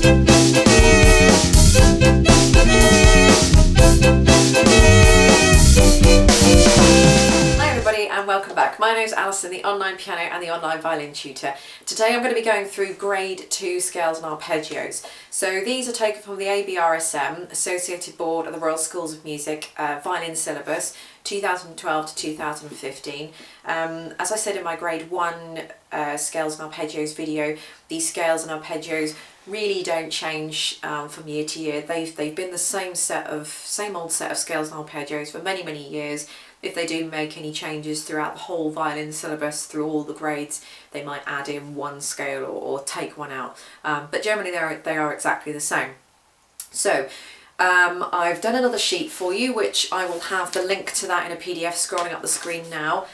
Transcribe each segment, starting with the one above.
And welcome back. My name is Alison, the online piano and the online violin tutor. Today I'm going to be going through grade 2 scales and arpeggios. So these are taken from the ABRSM, Associated Board of the Royal Schools of Music, violin syllabus, 2012 to 2015. As I said in my grade 1 scales and arpeggios video, these scales and arpeggios really don't change from year to year. They've been the same old set of scales and arpeggios for many years. If they do make any changes throughout the whole violin syllabus, through all the grades, they might add in one scale or take one out. But generally they are exactly the same. So I've done another sheet for you, which I will have the link to that in a PDF scrolling up the screen now.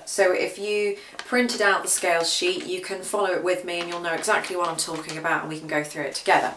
So if you printed out the scales sheet, you can follow it with me and you'll know exactly what I'm talking about and we can go through it together.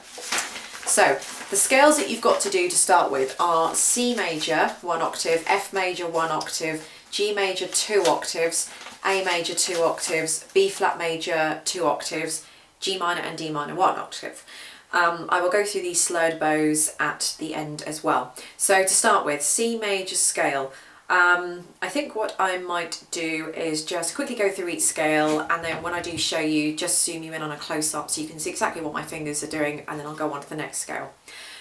So the scales that you've got to do to start with are C major 1 octave, F major 1 octave, G major 2 octaves, A major 2 octaves, B flat major 2 octaves, G minor and D minor 1 octave. I will go through these slurred bows at the end as well. So to start with, C major scale. I think what I might do is just quickly go through each scale, and then when I do show you, just zoom you in on a close-up so you can see exactly what my fingers are doing, and then I'll go on to the next scale.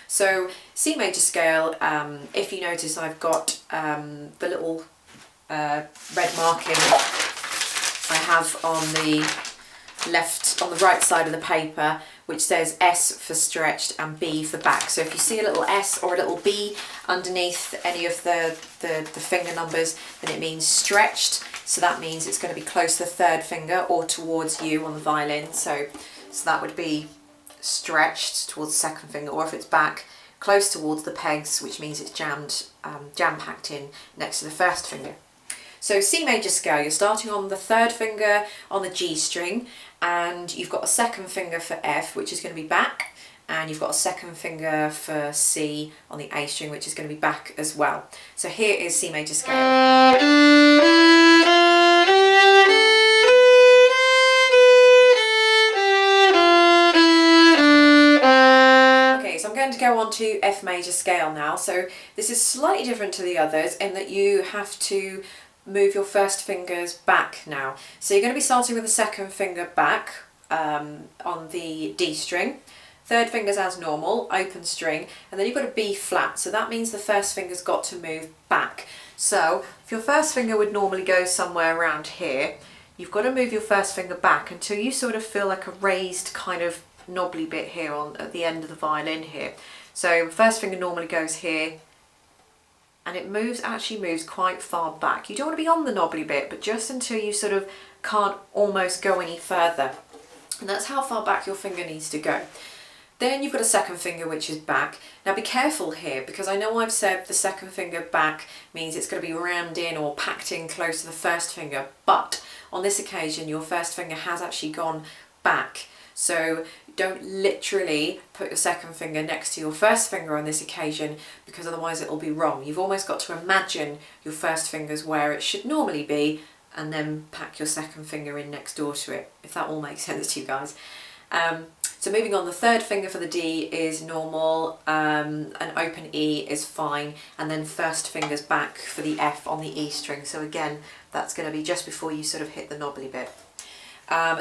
So C major scale, if you notice I've got the little red marking I have on the right side of the paper, which says S for stretched and B for back. So if you see a little S or a little B underneath any of the finger numbers, then it means stretched. So that means it's going to be close to the third finger or towards you on the violin. So that would be stretched towards the second finger, or if it's back, close towards the pegs, which means it's jam-packed in next to the first finger. So C major scale, you're starting on the third finger on the G string, and you've got a second finger for F, which is going to be back, and you've got a second finger for C on the A string, which is going to be back as well. So here is C major scale. To go on to F major scale now. So this is slightly different to the others in that you have to move your first fingers back now. So you're going to be starting with the second finger back on the D string, third finger's as normal, open string, and then you've got a B flat, so that means the first finger's got to move back. So if your first finger would normally go somewhere around here, you've got to move your first finger back until you sort of feel like a raised kind of knobbly bit here at the end of the violin here. So first finger normally goes here, and it actually moves quite far back. You don't want to be on the knobbly bit, but just until you sort of can't almost go any further. And that's how far back your finger needs to go. Then you've got a second finger which is back. Now be careful here, because I know I've said the second finger back means it's going to be rammed in or packed in close to the first finger, but on this occasion your first finger has actually gone back. So don't literally put your second finger next to your first finger on this occasion, because otherwise it will be wrong. You've almost got to imagine your first finger's where it should normally be, and then pack your second finger in next door to it, if that all makes sense to you guys. So moving on, the third finger for the D is normal, an open E is fine, and then first finger's back for the F on the E string. So again, that's going to be just before you sort of hit the knobbly bit.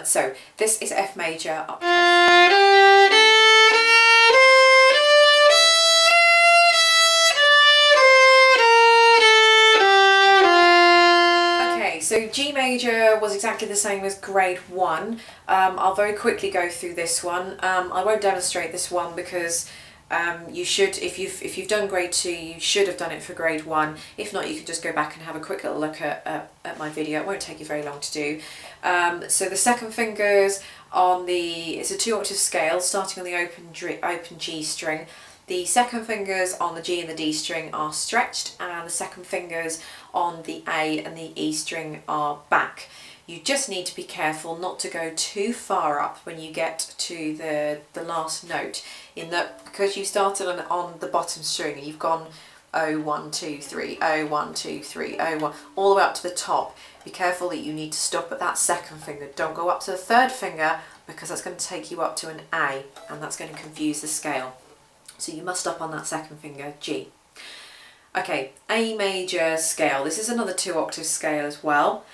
So this is F major up. Okay, so G major was exactly the same as grade 1. I'll very quickly go through this one. I won't demonstrate this one because you should, if you've done grade 2, you should have done it for grade 1. If not, you can just go back and have a quick little look at my video. It won't take you very long to do. So the second fingers on it's a 2 octave scale starting on the open G string. The second fingers on the G and the D string are stretched, and the second fingers on the A and the E string are back. You just need to be careful not to go too far up when you get to the last note, in that because you started on the bottom string and you've gone 0, 1, 2, 3, 0, 1, 2, 3, 0, 1, all the way up to the top. Be careful that you need to stop at that second finger. Don't go up to the third finger because that's going to take you up to an A, and that's going to confuse the scale. So you must stop on that second finger, G. Okay, A major scale. This is another 2-octave scale as well.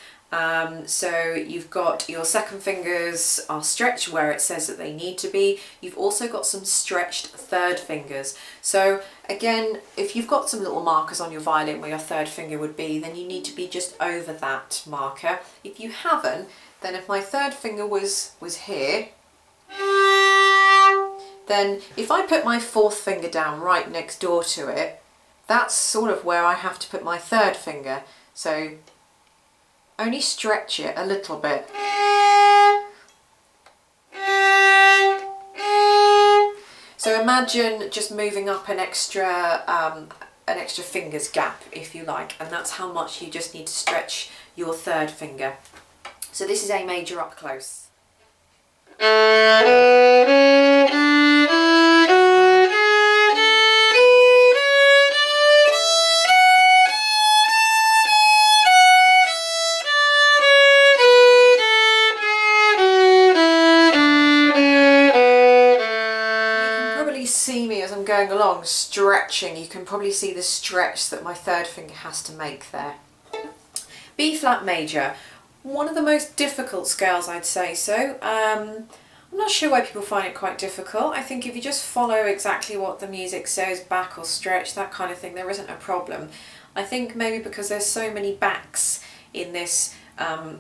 So you've got your second fingers are stretched where it says that they need to be. You've also got some stretched third fingers. So again, if you've got some little markers on your violin where your third finger would be, then you need to be just over that marker. If you haven't, then if my third finger was here, then if I put my fourth finger down right next door to it, that's sort of where I have to put my third finger. So only stretch it a little bit. So imagine just moving up an extra finger's gap, if you like, and that's how much you just need to stretch your third finger. So this is A major up close. See me as I'm going along stretching. You can probably see the stretch that my third finger has to make there. B flat major, one of the most difficult scales, I'd say. So I'm not sure why people find it quite difficult. I think if you just follow exactly what the music says, back or stretch, that kind of thing, there isn't a problem. I think maybe because there's so many backs in this,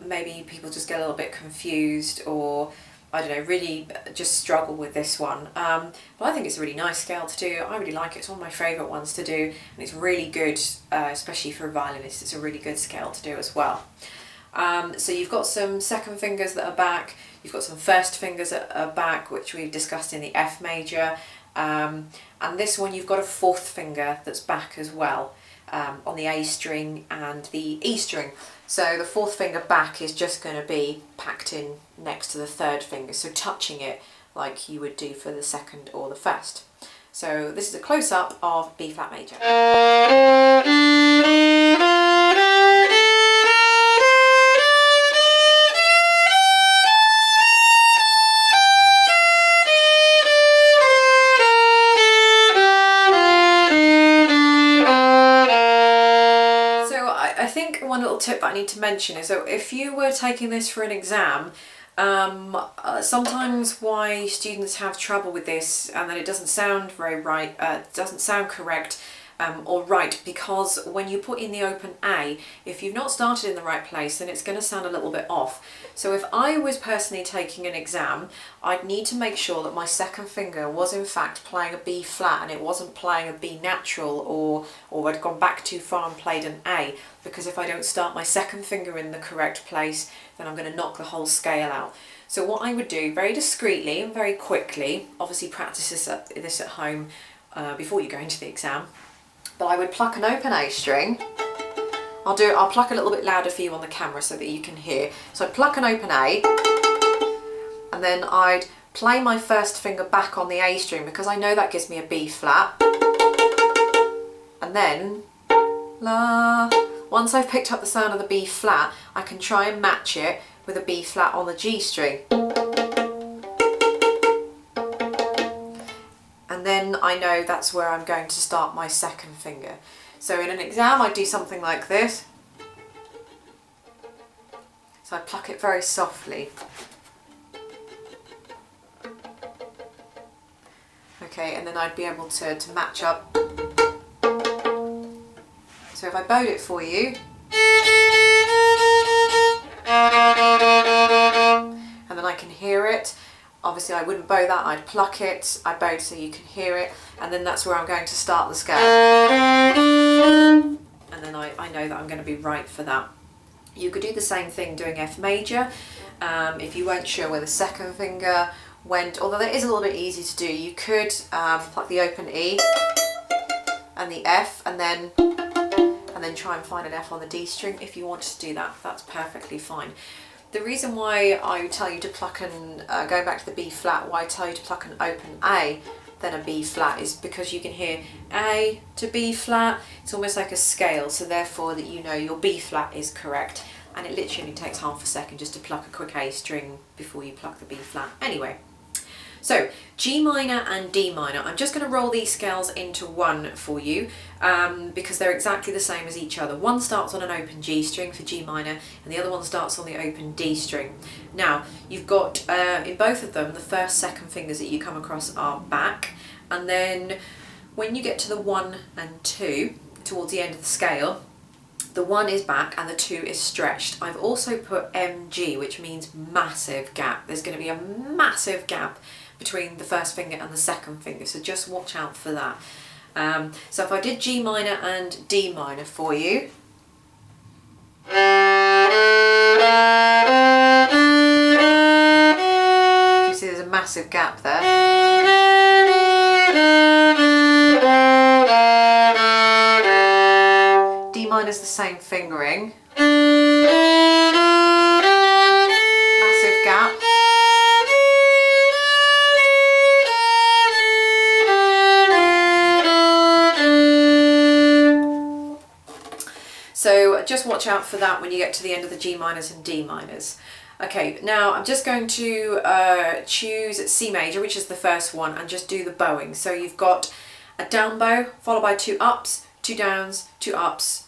maybe people just get a little bit confused, or I don't know, really just struggle with this one. But I think it's a really nice scale to do. I really like it. It's one of my favourite ones to do, and it's really good, especially for a violinist. It's a really good scale to do as well. So you've got some second fingers that are back, you've got some first fingers that are back, which we've discussed in the F major, and this one you've got a fourth finger that's back as well, on the A string and the E string. So the fourth finger back is just going to be packed in next to the third finger, so touching it like you would do for the second or the first. So this is a close-up of B flat major. I think one little tip that I need to mention is that if you were taking this for an exam, sometimes why students have trouble with this and that it doesn't sound very right, doesn't sound correct or right, because when you put in the open A, if you've not started in the right place, then it's going to sound a little bit off. So if I was personally taking an exam, I'd need to make sure that my second finger was in fact playing a B flat and it wasn't playing a B natural, or I'd gone back too far and played an A, because if I don't start my second finger in the correct place, then I'm going to knock the whole scale out. So what I would do very discreetly and very quickly, obviously practice this at home before you go into the exam, but I would pluck an open A string. I'll pluck a little bit louder for you on the camera so that you can hear. So I'd pluck an open A, and then I'd play my first finger back on the A string, because I know that gives me a B flat. And then, la. Once I've picked up the sound of the B flat, I can try and match it with a B flat on the G string. And then I know that's where I'm going to start my second finger. So in an exam I'd do something like this. So I pluck it very softly. Okay, and then I'd be able to match up. So if I bowed it for you, and then I can hear it. Obviously I wouldn't bow that, I'd pluck it, I bowed so you can hear it, and then that's where I'm going to start the scale. And then I know that I'm going to be right for that. You could do the same thing doing F major. If you weren't sure where the second finger went, although that is a little bit easy to do, you could pluck the open E and the F, and then try and find an F on the D string. If you want to do that, that's perfectly fine. The reason why I tell you to pluck going back to the B flat, why I tell you to pluck an open A then a B flat, is because you can hear A to B flat. It's almost like a scale, so therefore that you know your B flat is correct. and it literally takes half a second just to pluck a quick A string before you pluck the B flat. Anyway, so G minor and D minor, I'm just going to roll these scales into one for you because they're exactly the same as each other. One starts on an open G string for G minor and the other one starts on the open D string. Now you've got in both of them the first, second fingers that you come across are back, and then when you get to the 1 and 2 towards the end of the scale, the 1 is back and the 2 is stretched. I've also put MG, which means massive gap. There's going to be a massive gap between the first finger and the second finger, so just watch out for that. So if I did G minor and D minor for you, you see there's a massive gap there. D minor is the same fingering, massive gap. So just watch out for that when you get to the end of the G minors and D minors. Okay, now I'm just going to choose C major, which is the first one, and just do the bowing. So you've got a down bow followed by 2 ups, 2 downs, 2 ups.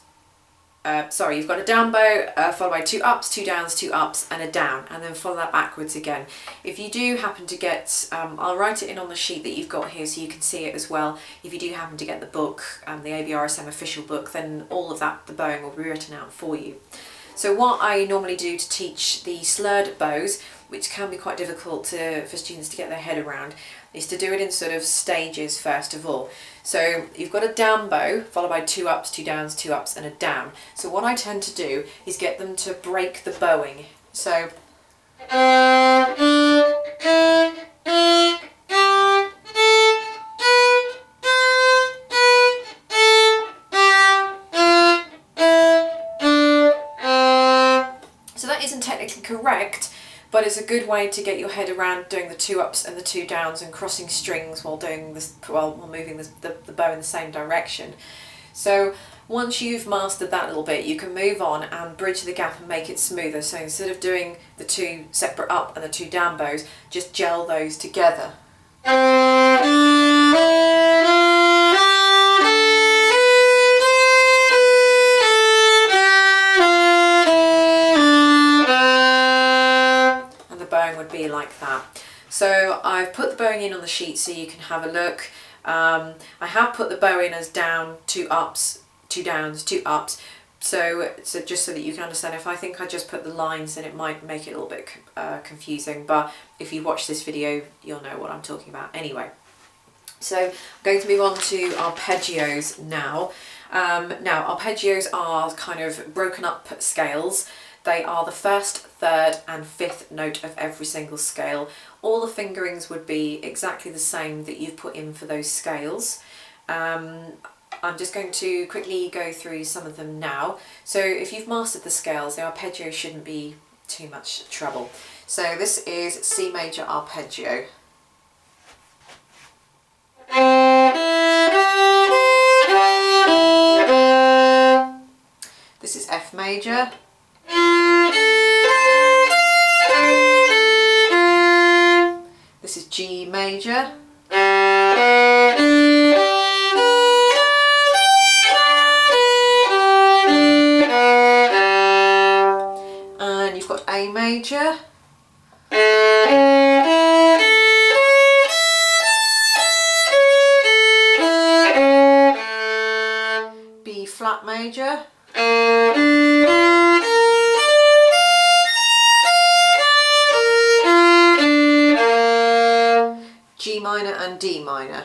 You've got a down bow followed by 2 ups, 2 downs, 2 ups and a down, and then follow that backwards again. If you do happen to get, I'll write it in on the sheet that you've got here so you can see it as well. If you do happen to get the book, the ABRSM official book, then all of that, the bowing will be written out for you. So what I normally do to teach the slurred bows, which can be quite difficult for students to get their head around, is to do it in sort of stages first of all. So you've got a down bow followed by 2 ups, 2 downs, 2 ups and a down. So what I tend to do is get them to break the bowing. So that isn't technically correct, but it's a good way to get your head around doing the 2 ups and the 2 downs and crossing strings while doing this, while moving the bow in the same direction. So once you've mastered that little bit, you can move on and bridge the gap and make it smoother. So instead of doing the 2 separate up and the 2 down bows, just gel those together. Would be like that. So I've put the bowing in on the sheet so you can have a look. I have put the bow in as down, 2 ups, 2 downs, 2 ups, so just so that you can understand. If I think I just put the lines, then it might make it a little bit confusing, but if you watch this video you'll know what I'm talking about anyway. So I'm going to move on to arpeggios now. Now arpeggios are kind of broken up scales. They are the first, third and fifth note of every single scale. All the fingerings would be exactly the same that you've put in for those scales. I'm just going to quickly go through some of them now. So if you've mastered the scales, the arpeggio shouldn't be too much trouble. So this is C major arpeggio. This is F major. This is G major. And you've got A major. B flat major. G minor and D minor.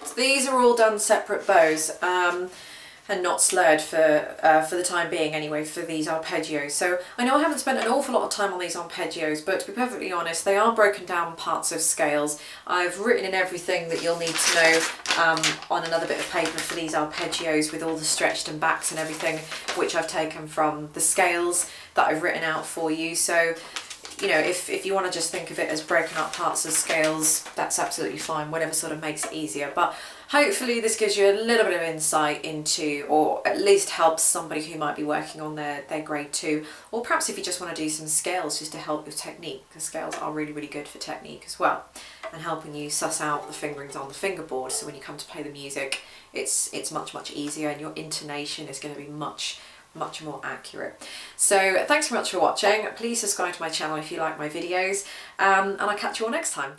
So these are all done separate bows and not slurred for the time being anyway, for these arpeggios. So I know I haven't spent an awful lot of time on these arpeggios, but to be perfectly honest, they are broken down parts of scales. I've written in everything that you'll need to know on another bit of paper for these arpeggios, with all the stretched and backs and everything, which I've taken from the scales that I've written out for you. So you know, if you want to just think of it as broken up parts of scales, that's absolutely fine, whatever sort of makes it easier. But hopefully this gives you a little bit of insight into, or at least helps somebody who might be working on their grade 2, or perhaps if you just want to do some scales just to help with technique, because scales are really, really good for technique as well, and helping you suss out the fingerings on the fingerboard, so when you come to play the music, it's much easier, and your intonation is going to be much more accurate. So thanks very much for watching. Please subscribe to my channel if you like my videos, and I'll catch you all next time.